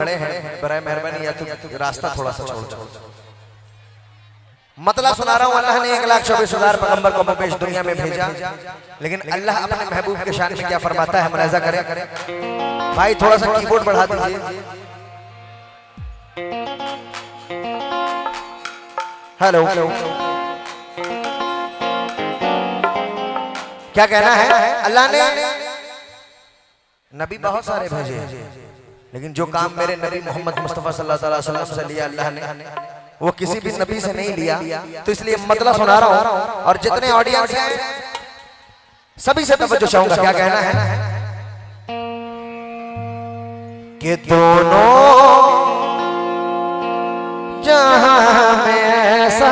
बड़े हैं, बराए मेहरबानी या तो रास्ता थोड़ा सा छोड़। मतलब सुना रहा हूँ, अल्लाह ने 1,24,000 पैगंबर को मुबेश दुनिया में भेजा, लेकिन अल्लाह अपने महबूब के शान में क्या फरमाता है, मुलाहिजा करें। भाई थोड़ा सा कीबोर्ड बढ़ा दीजिए। हेलो, क्या कहना है? अल्लाह ने नबी बहुत सारे भेजे, लेकिन जो काम मेरे नबी मोहम्मद मुस्तफा सल्लल्लाहु अलैहि वसल्लम से लिया अल्लाह ने, वो किसी भी नबी से नहीं लिया। तो इसलिए मतलब सुना रहा हूं, और जितने ऑडियंस हैं सभी से तवज्जो चाहूंगा। क्या कहना है कि दोनों जहां में ऐसा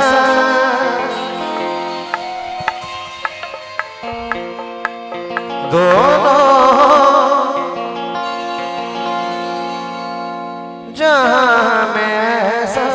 दोनों जहां में ऐसा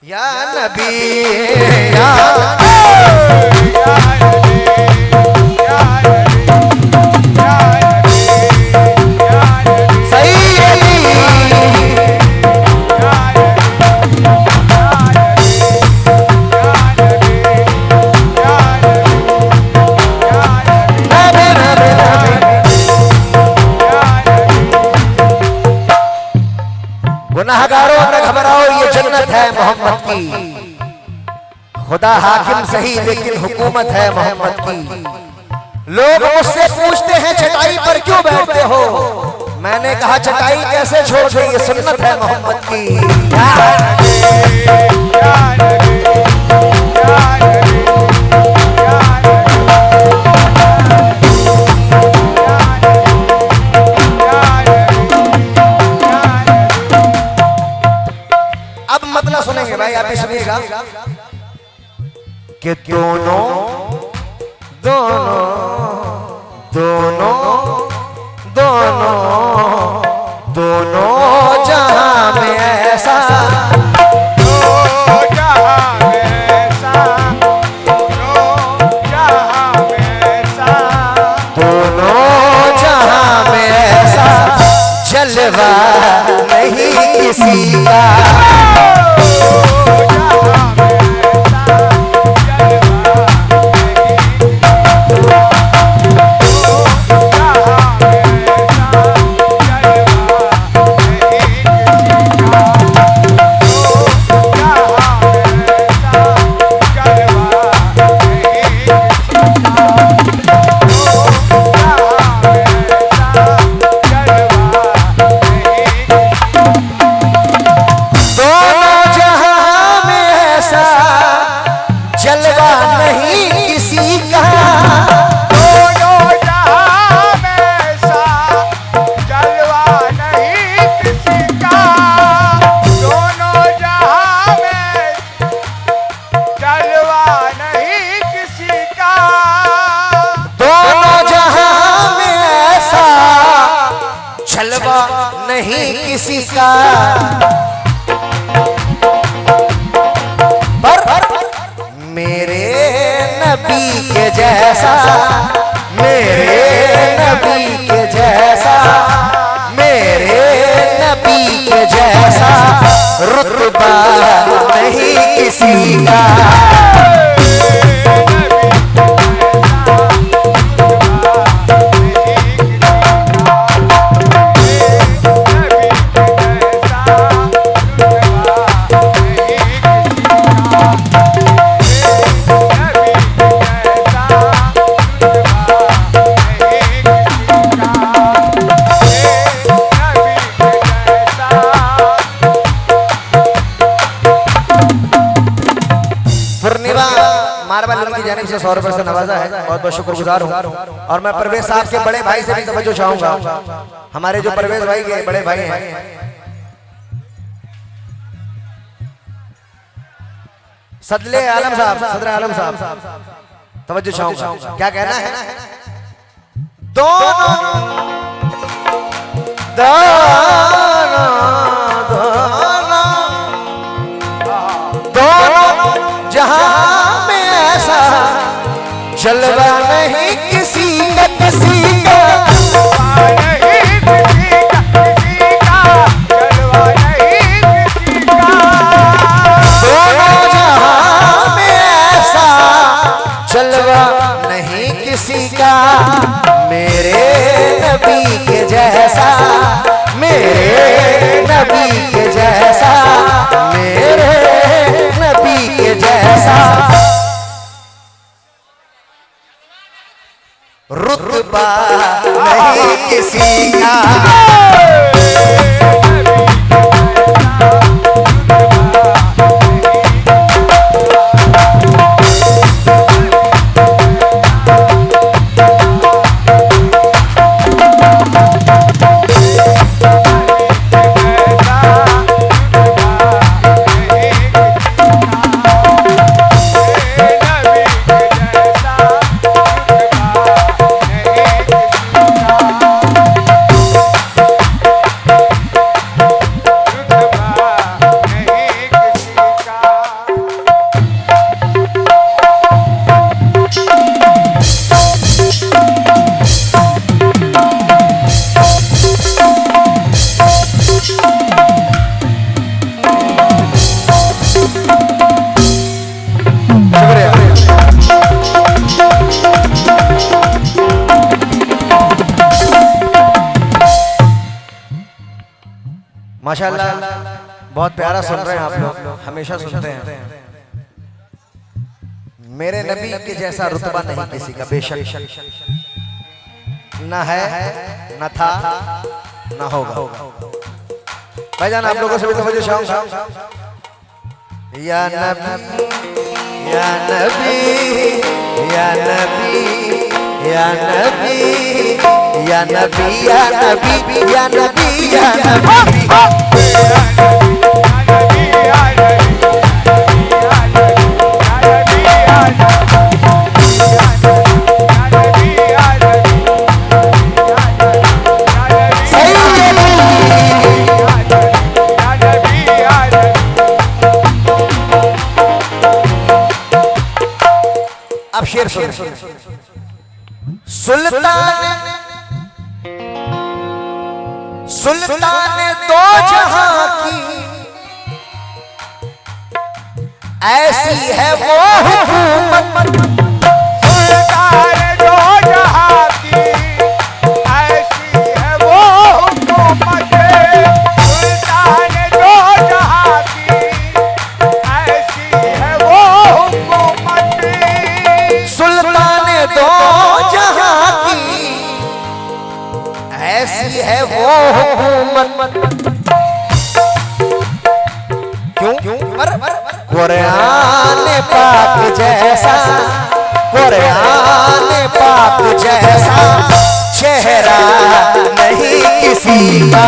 या नबी या गुनाहगारों न घबराओ, ये जन्नत है मोहम्मद की। खुदा हाकिम सही लेकिन हुकूमत है मोहम्मद की। लोग मुझसे पूछते हैं चटाई पर क्यों बैठते हो, मैंने कहा चटाई कैसे छोड़ दे, ये सुन्नत है मोहम्मद की। मतलब सुनेंगे भाई, आप भी सुनिएगा कि दोनों दोनों दोनों दोनों दोनों जहां में ऐसा दोनों जहां में ऐसा जलवा नहीं किसी का। नहीं किसी का पर मेरे नबी के जैसा, मेरे नबी के जैसा, मेरे नबी के जैसा रुतबा नहीं किसी का। से 100 रुपए से नवाजा है, बहुत बहुत शुक्रगुजार हूँ। और मैं परवेज साहब के बड़े भाई से भी तवज्जो चाहूंगा। हमारे जो परवेज भाई के बड़े भाई हैं, सदले आलम साहब, सदर आलम साहब, तवज्जो चाहूंगा। क्या कहना है? दोनों जहां में ऐसा जलवा नहीं किसी का, किसी का जलवा नहीं किसी का। दोनों जहां में ऐसा जलवा नहीं किसी का। मेरे नबी के जैसा, मेरे नबी के जैसा, मेरे नबी के जैसा रुतबा नहीं किसी का। माशाअल्लाह, बहुत प्यारा सुन रहे हैं आप लोग, हमेशा सुनते हैं। मेरे नबी के जैसा रुतबा नहीं किसी का, बेशक न है, न था, न होगा। भाईजान आप लोगों से भी तवज्जो चाहूंगा। या नबी, या नबी, या नबी, या नबी, या नबी, या नबी, या नबी, या नबी। अब शेर सुन। सुल्तान दो जहां की ऐसी है वो हुकूमत। सुल्तान दो जहां की ऐसी है वो हुकूमत। सुल्तान दो जहां की ऐसी है वो हुकूमत। सुल्तान दो जहां की ऐसी है वो हुकूमत। क्यों? कुरान पाक जैसा, कुरान पाक जैसा चेहरा नहीं किसी का।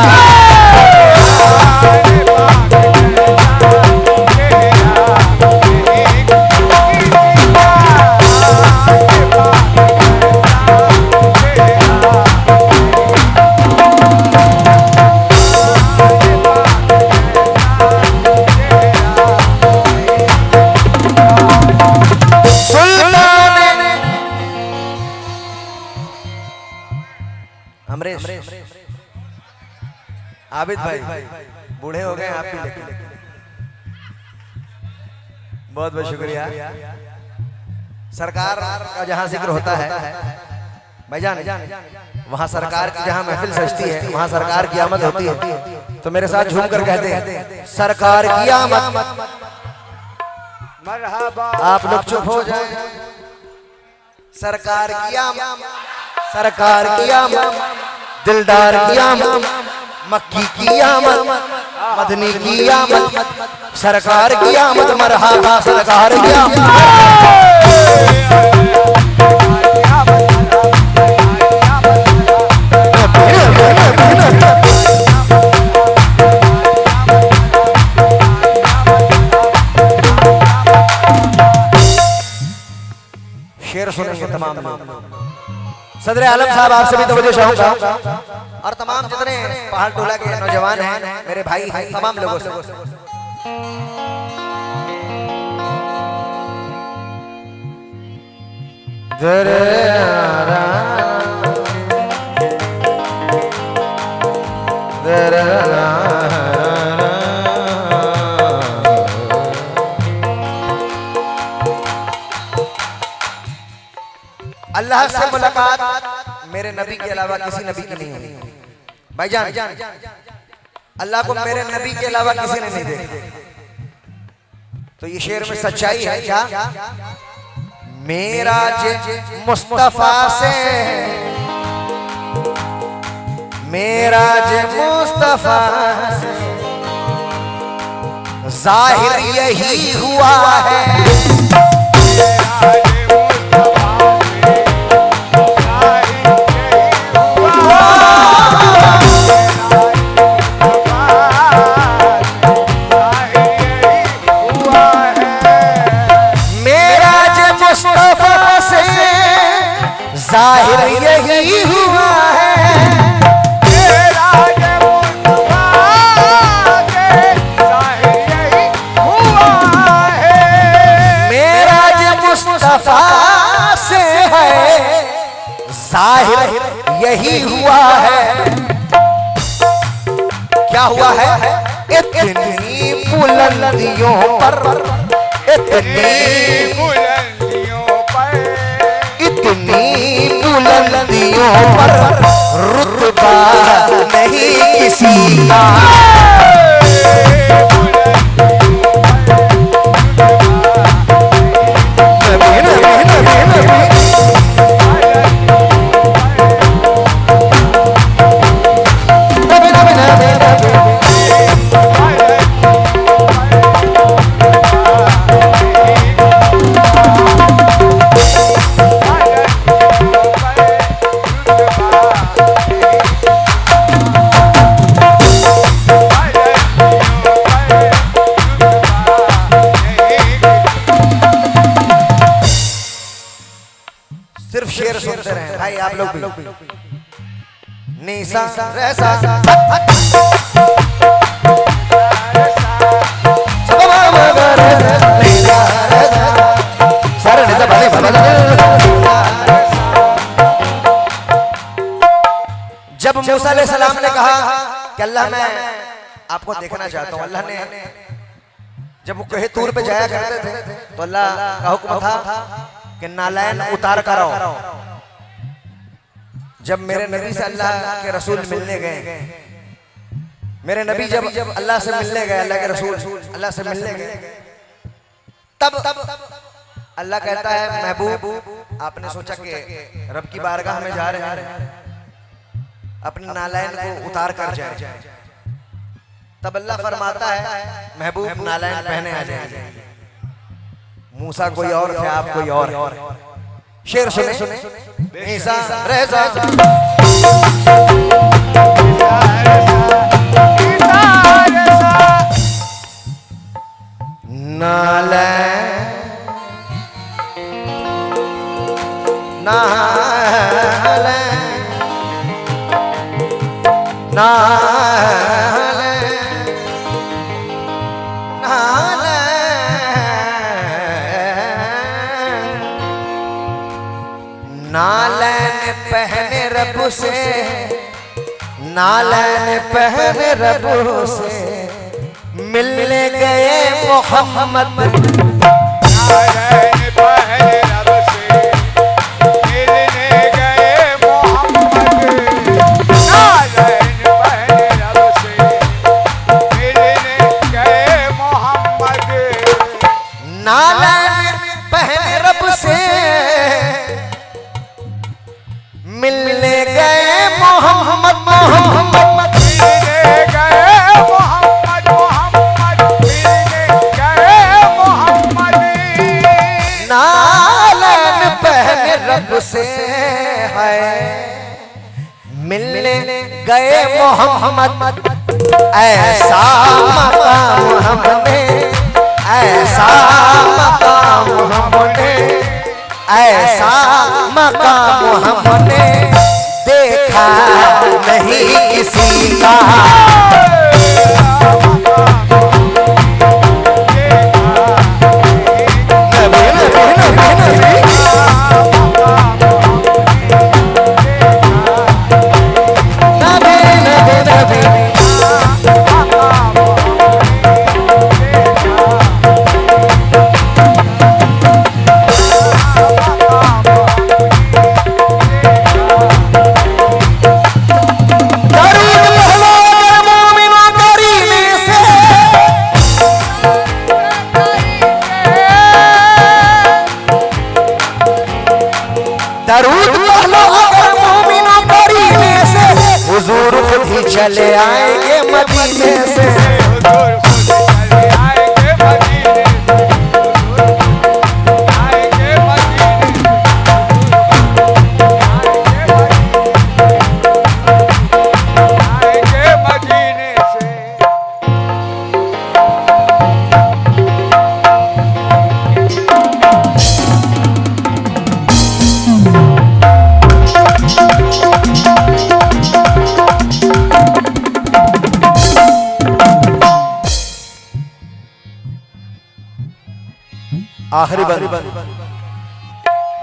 आबिद भाई बूढ़े हो गए आप भी, लेकिन बहुत बहुत शुक्रिया। सरकार का जहां जिक्र होता है भाईजान, वहां सरकार की जहां महफिल सजती है वहां सरकार की आमद होती है। तो मेरे साथ झूम कर कहते हैं सरकार की आमद। आप लोग चुप हो जाए। सरकार की आमद, सरकार की आमद, दिलदार की आमद, मक्की की आमद, मदनी की आमद, सरकार की आमद, मरहबा सरकार की आमद। शेर सुनेंगे तमाम लोग। सदर आलम साहब आप सभी तवज्जो चाहूंगा और तमाम जितने पहाड़ टोला के नौजवान हैं, मेरे भाई हैं, तमाम लोगों से अल्लाह से मुलाकात मेरे नबी के अलावा किसी नबी की नहीं हुई। भाईजान, अल्लाह को मेरे नबी के अलावा किसी ने नहीं देखा। तो ये शेर में सच्चाई है क्या? मेराज मुस्तफा से, मेराज मुस्तफा से जाहिर यही हुआ है। जाहिर यही हुआ है, मेराज मुस्तफा के जाहिर यही हुआ है। मेराज मुस्तफा से है, जाहिर यही हुआ है। क्या हुआ है? इतनी बुलंदियों पर, इतनी बुलंदियों पर रुतबा नहीं किसी का। सिर्फ शेर सुनते रहे भाई आप लोग भी। निसा रैसा जब मूसा अलैहिस्सलाम ने कहा कि अल्लाह मैं आपको देखना चाहता हूँ, अल्लाह ने जब वो कहे तूर पे जाया करते थे तो अल्लाह का हुक्म था कि नालायन उतार कर आओ। जब मेरे नबी से अल्लाह के रसूल मिलने गए, मेरे नबी जब अल्लाह से मिलने गए, अल्लाह के रसूल अल्लाह से मिलने गए, तब अल्लाह कहता है महबूब आपने सोचा कि रब की बारगाह में जा रहे हैं, अपने नालायन को उतार कर जाए। तब अल्लाह फरमाता है महबूब नालायन पहने आ जाए। मूसा कोई और थे, आप कोई और। शेर सुने ईसा रेज़ा नालायन नालैन पहने रब से, नालैन पहने रब से मिलने गए मोहम्मद। नालैन पहने रब से मिलने गए मोहम्मद। नालैन पहने रब से मिलने गए मोहम्मद। नालैन पहने रब से मिलने गए मोहम्मद। मोहम्मद मिलने गए मोहम्मद ऐसा मकाम हमने, ऐसा मकाम हमने, ऐसा मकाम हमने देखा नहीं किसी का। दरूद पढ़ो अगर मोमिनों करीने से, हुजूर खुद ही चले आएंगे मदीने से।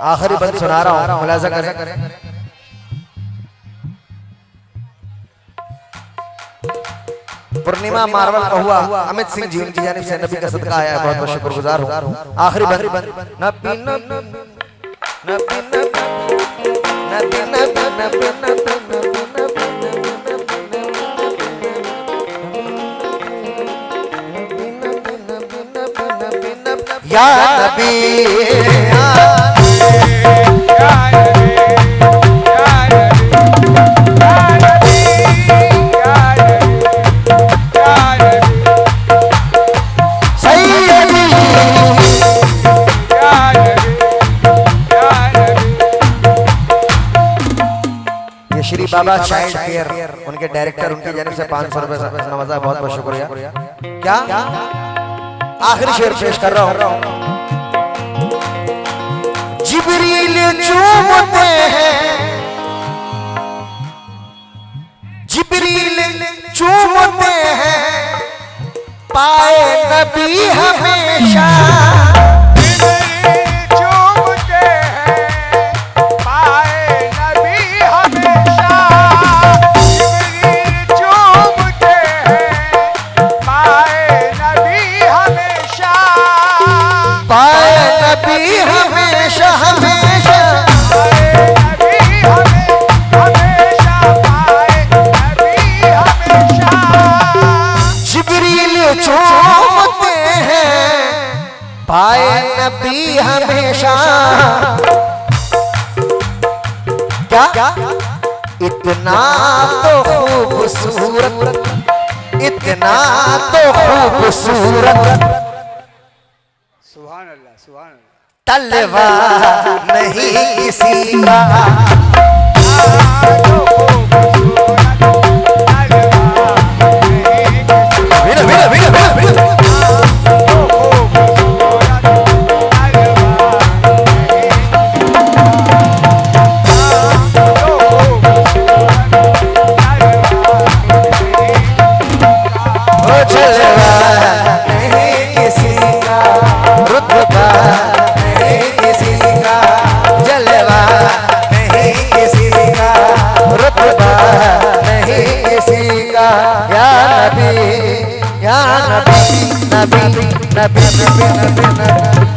आखिरी बंद सुना रहा हूं, मुलाजा करें। पूर्णिमा मार्वल का हुआ अमित सिंह जी, उनकी जानिब से नबी का सदका आया है, बहुत बहुत शुक्रगुजार हूं। आखिरी बंद या नबी श्री बाबा चाइल्ड केयर उनके डायरेक्टर, उनकी जानिब से 500 रुपए नवाजा, बहुत बहुत शुक्रिया। क्या आखिरी शेर पेश कर रहा हूं। जिब्रील चूमते हैं, जिब्रील चूमते हैं पाए नबी हमेशा। पाए नबी हमेशा। क्या इतना तो खूबसूरत, इतना तो खूबसूरत, सुभान अल्लाह सुभान अल्लाह, तलवा नहीं किसी का। नबी नबी नबी नबी नबी नबी